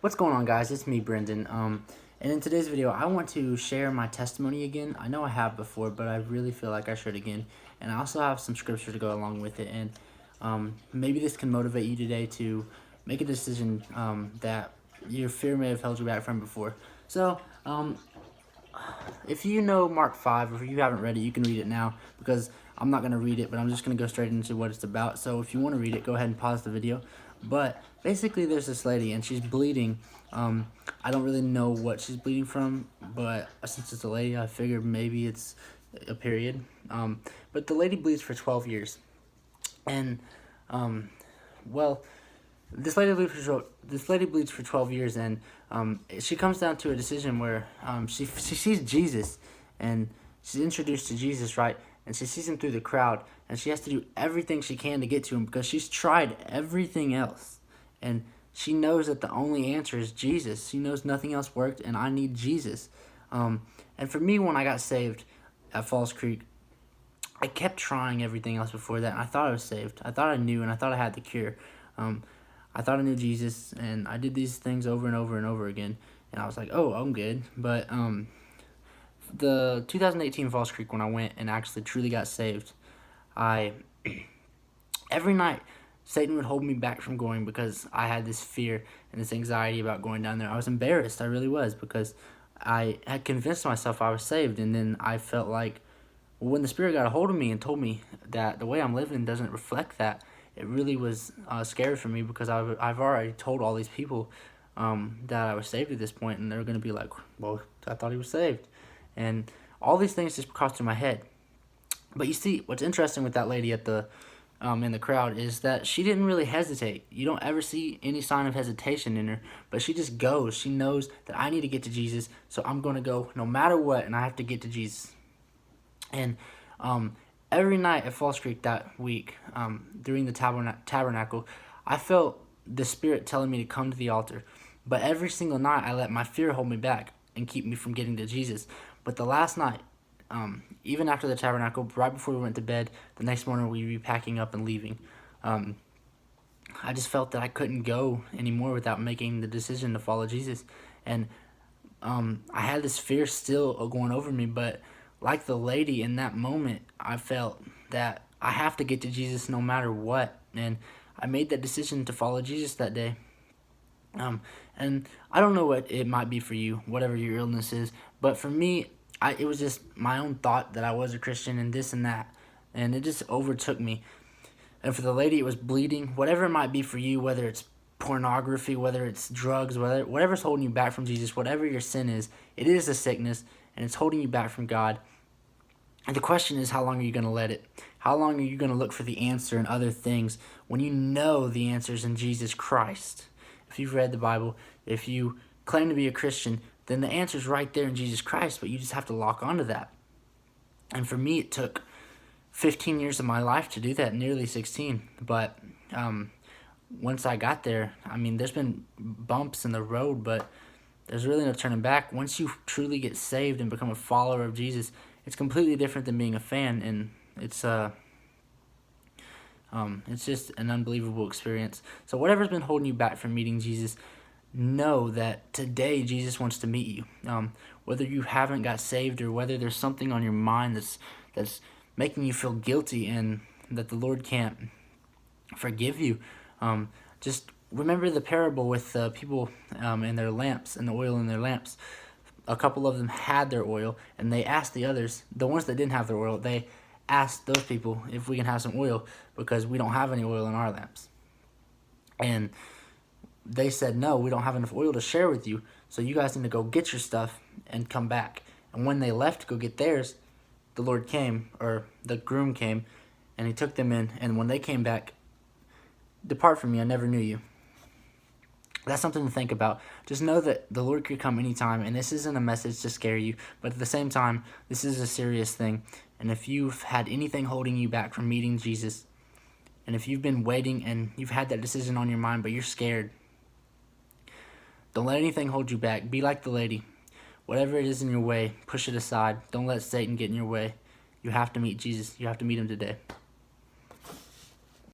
What's going on, guys? It's me, Brendan. And in today's video, I want to share my testimony again. I know I have before, but I really feel like I should again. And I also have some scripture to go along with it. And maybe this can motivate you today to make a decision that your fear may have held you back from before. So, if you know Mark 5, or if you haven't read it, you can read it now, because I'm not going to read it, but I'm just going to go straight into what it's about. So if you want to read it, go ahead and pause the video. But basically, there's this lady, and she's bleeding. I don't really know what she's bleeding from, but since it's a lady, I figured maybe it's a period. But the lady bleeds for 12 years. And, well, this lady bleeds for 12 years, and she comes down to a decision where she sees Jesus, and she's introduced to Jesus, right? And she sees him through the crowd, and she has to do everything she can to get to him because she's tried everything else, and she knows that the only answer is Jesus. She knows nothing else worked, and I need Jesus. And for me, when I got saved at Falls Creek, I kept trying everything else before that, and I thought I was saved. I thought I knew, and I thought I had the cure. I thought I knew Jesus, and I did these things over and over and over again, and I was like, oh, I'm good. But the 2018 Falls Creek, when I went and actually truly got saved, every night Satan would hold me back from going because I had this fear and this anxiety about going down there. I was embarrassed, I really was, because I had convinced myself I was saved, and then I felt like, well, when the Spirit got a hold of me and told me that the way I'm living doesn't reflect that, it really was scary for me, because I've already told all these people that I was saved at this point, and they're going to be like, well, I thought he was saved. And all these things just crossed through my head. But you see, what's interesting with that lady at the in the crowd is that she didn't really hesitate. You don't ever see any sign of hesitation in her, but she just goes. She knows that I need to get to Jesus, so I'm going to go no matter what, and I have to get to Jesus. And every night at Falls Creek that week, during the tabernacle, I felt the Spirit telling me to come to the altar. But every single night, I let my fear hold me back and keep me from getting to Jesus. But the last night, even after the tabernacle, right before we went to bed, the next morning we'd be packing up and leaving. I just felt that I couldn't go anymore without making the decision to follow Jesus. And I had this fear still going over me, but like the lady in that moment, I felt that I have to get to Jesus no matter what. And I made that decision to follow Jesus that day. And I don't know what it might be for you, whatever your illness is, but for me, it was just my own thought that I was a Christian and this and that, and it just overtook me. And for the lady, it was bleeding. Whatever it might be for you, whether it's pornography, whether it's drugs, whatever's holding you back from Jesus, whatever your sin is, it is a sickness, and it's holding you back from God. And the question is, how long are you going to let it? How long are you going to look for the answer in other things when you know the answer is in Jesus Christ? If you've read the Bible, if you claim to be a Christian, then the answer is right there in Jesus Christ, but you just have to lock onto that. And for me, it took 15 years of my life to do that, nearly 16. But once I got there, I mean, there's been bumps in the road, but there's really no turning back. Once you truly get saved and become a follower of Jesus, it's completely different than being a fan, and it's just an unbelievable experience. So whatever's been holding you back from meeting Jesus, know that today Jesus wants to meet you. Whether you haven't got saved, or whether there's something on your mind that's making you feel guilty and that the Lord can't forgive you, just remember the parable with the people and their lamps, and the oil in their lamps. A couple of them had their oil, and they asked the others, the ones that didn't have their oil, they asked those people if we can have some oil because we don't have any oil in our lamps. And they said, no, we don't have enough oil to share with you, so you guys need to go get your stuff and come back. And when they left to go get theirs, the Lord came, or the groom came, and he took them in. And when they came back, depart from me, I never knew you. That's something to think about. Just know that the Lord could come anytime, and this isn't a message to scare you, but at the same time, this is a serious thing. And if you've had anything holding you back from meeting Jesus, and if you've been waiting and you've had that decision on your mind, but you're scared, don't let anything hold you back. Be like the lady. Whatever it is in your way, push it aside. Don't let Satan get in your way. You have to meet Jesus. You have to meet him today.